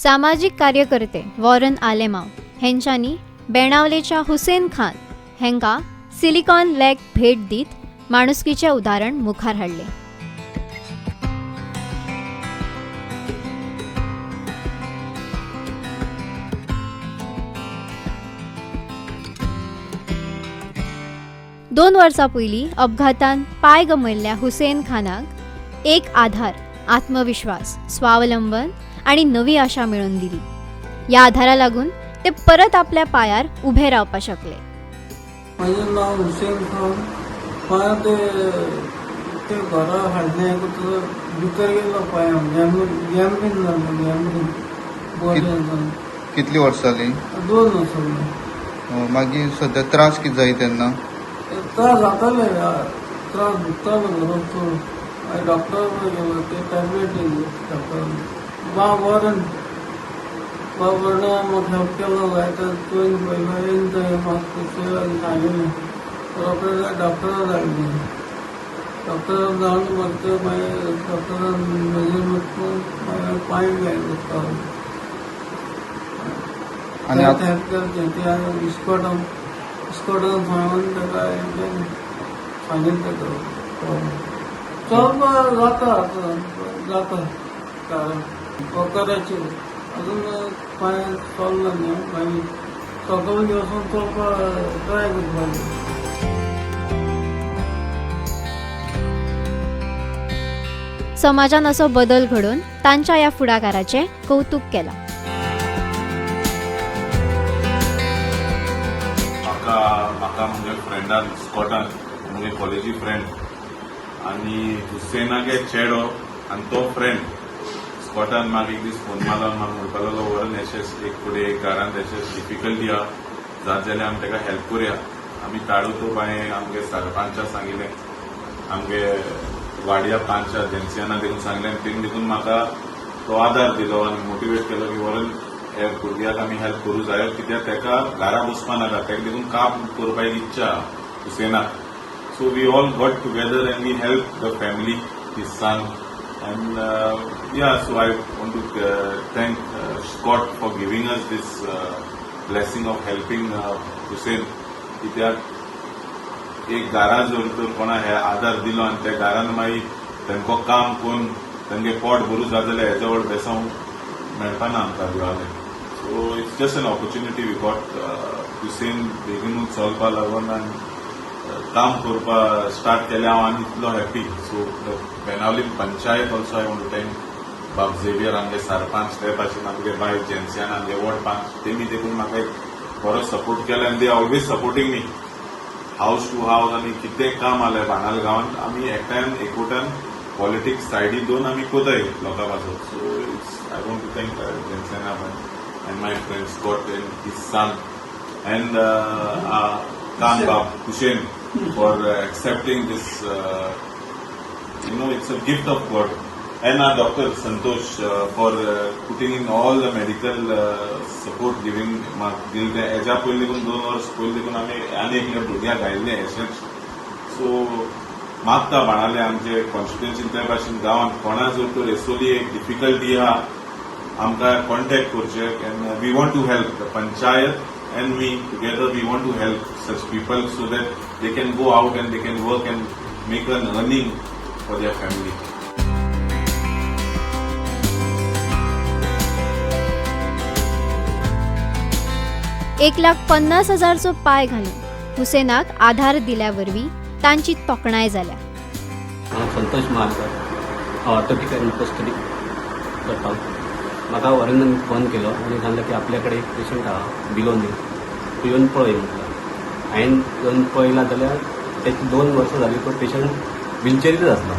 सामाजिक कार्यकर्ते Warren Alemao हेंच्यांनी बेणावलेच्या Hussain Khan हेंका silicon लेक भेट दीत माणुसकीचे उदाहरण मुखार हाडले. दोन वर्सां पयलीं अपघातान पाय गमयल्ल्या हुसेन खानाक एक आधार, आत्मविश्वास, स्वावलंबन आणि नवी आशा मेळून दिली. या आधारा लागून ते परत आपल्या पायार उभे रावपाक शकले. माझे नाव हुसेन खान. मला ते घरा हाडले भितर गेलो पांयाक गॅमरीन जालें गॅमरीन. कितली वर्सां जाली? 2 वर्सां जालीं. मागीर सध्या त्रास कितें जाय तेन्ना? त्रास जाताले, त्रास दुखतालो बरो चड. हांवें डॉक्टरा कडेन गेलो, ते टॅबलेट दिली डॉक्टरान. बरें म्हाका हेल्प केलो जाय तर तुवें पयलो येवन थंय म्हाका सांगिल्लें. डॉक्टरा धाडली. डॉक्टरा धाडून म्हाका मागीर डॉक्टरान मेजरमेंट करून मागीर पांय घातलो. आनी हेल्प केलें ती हांवें इस्कोटान सांगून ताका सांगिल्लें ताका चलपा जाता कराचेर अजून पांय चलना न्ही. मागीर सकाळी वचून चलपा ट्राय करपाक. समाजान असो बदल घडोवन तांच्या या फुडाकाराचे कौतुक केला. म्हाका म्हज्या फ्रेंडान स्कॉटान म्हजे कॉलेजी फ्रेंड आनी हुसेनागे चेडो आनी तो फ्रेंड स्कॉटान म्हाका एक दीस फोन मारलो. म्हाका म्हणपाक लागलो वरन एशेंच एक फुडें एक घरांत एशेंच डिफिकल्टी आहा, जात जाल्यार आमी ताका हेल्प करुया. आमी ताळू तो हांवें आमगे सरपंचाक सांगिल्लें, आमगे वाडिया पांचा जेन्सियाना देखून सांगलें. तेणी देखून म्हाका तो आदार दिलो आनी मोटिवेट केलो की वरन ह्या भुरग्याक आमी हेल्प करूं जाय, कित्याक ताका घरा बसपा नाका, ताका देखून काम करपाक इच्छा हुसेनाक. So we all got together and we help the family, his son. And so I want to thank Scott for giving us this blessing of helping Hussein. कित्याक एक घरा जर तर कोणा हे आधार दिलो आनी त्या घरान मागीर तांकां काम करून तांगे पोट भरूं जाता जाल्यार हेच्या व्हड बेसांव मेळपाना आमकां देवालें. So it's just an opportunity we got. Hussein बेगीनूच चलपा लागून आनी काम करपा स्टार्ट केलें हांव आनी इतलो happy. So Benaulim panchayat also I want to thank Bab Xavier आमगे सरपंच, ते भाशेन आमगे बाय जेन्सियान आमगे वॉर्ड पंच, तेमी देखून म्हाका एक बरो सपोर्ट केलो आनी दे ऑलवेज सपोर्टींग मी हावस टू हावस. आनी कितें काम आलें बांदाल गांवांत आमी एकट्यान एकवटान पॉलिटिक्स सायडी दोन आमी कोताय लोकां पासून. So it's I want to thank जेन्सियाना and my friend Scott and his son and Khan Bab Hussein for accepting this. It's a gift of God. And our Dr. Santosh for putting in all the medical support, giving एजा पयलीं देखून 2 वर्स पयलीं देखून आमी आनी एकल्या भुरग्याक घायल्लें एशेंच. सो मागता बाणाले आमचे कॉन्स्टिट्युएन्सीन त्या भाशेन गांवांत कोणा जर तर एसोली एक डिफिकल्टी आहा आमकां कॉन्टेक्ट करचे. And we want to help the panchayat and we together we want to help such people so that they can go out and they can work and make an earning for their family. $1,50,000 पाय घालून हुसेनाक आधार दिल्या वरवीं तांची तोखणाय जाल्या. Santosh Mahajan ऑर्थोपिक end custody करता. म्हाका वरन फोन केलो आनी सांगलें की आपल्याकडे एक पेशंट आहा बिलोनी, तूं येवन पळय म्हटलं. हांवें येवन पळयला जाल्यार त्याची 2 वर्सां जाली तो पेशंट व्हिलचेरीतच आसलो.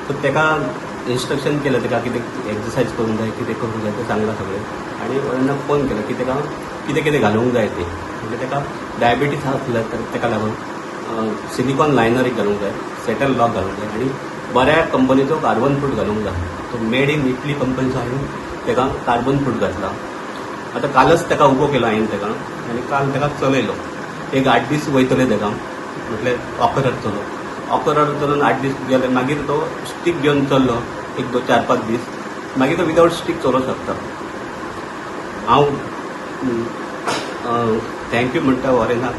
सो ताका इन्स्ट्रक्शन केलें ताका कितें एक्सरसायज करूंक जाय, कितें करूंक जाय तें सांगलां सगळें. आनी वरन फोन केलो की ताका कितें कितें घालूंक जाय तें. म्हणजे ताका डायबिटीस आसलें तर ताका लागून सिलिकॉन लायनर एक घालूंक जाय, सेटल लॉक घालूंक जाय आनी बऱ्या कंपनीचो कार्बन फूट घालूंक जाय. तो मेड इन इटली कंपनीचो हांवें ताका कार्बन फूट घातला. आतां कालच ताका उबो केलो हांवें ताका आनी काल ताका चलयलो. एक 8 दीस वयतले ताका, म्हटल्यार ऑपरेटर चलो. ऑपरेटर चलून 8 दीस गेले मागीर तो स्टीक घेवन चल्लो एक 4-5 दीस. मागीर तो विदाउट स्टीक चलोवंक शकता. हांव थँक्यू म्हणटा वॉरेनाक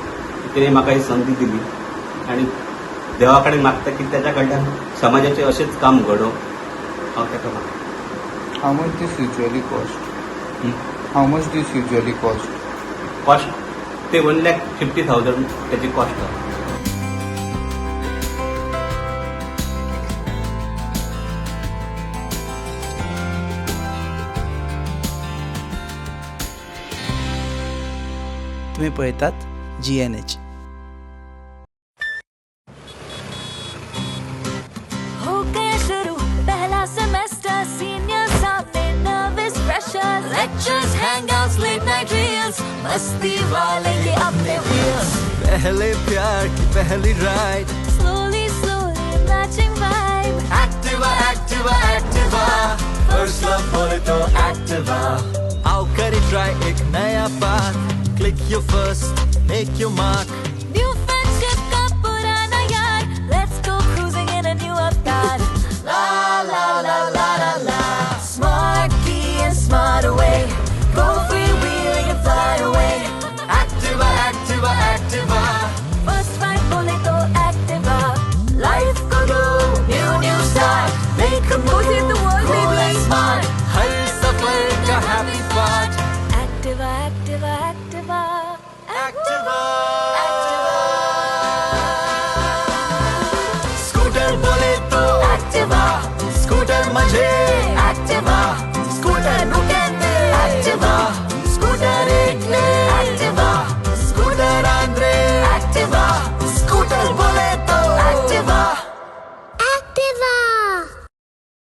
तिणें म्हाका ही संदी दिली आनी देवा कडेन मागता की तेच्या कडल्यान समाजाचें अशेंच काम घडोवं हांव ताका मागता. How much this usually cost? How much this usually cost? Cost ते 1,50,000 त्याची कॉस्ट आसा. तुम्ही पळयतात GNH. हो गया शुरू पहला सेमेस्टर सीनियर सामने nervous freshers lectures hangouts late night reels मस्ती वाले ये अपने व्हील्स पहले प्यार की पहली ride slowly slowly matching vibe Activa Activa Activa first love बोले तो एक्टिवा आओ करें ट्राई एक नया path click your first make your mark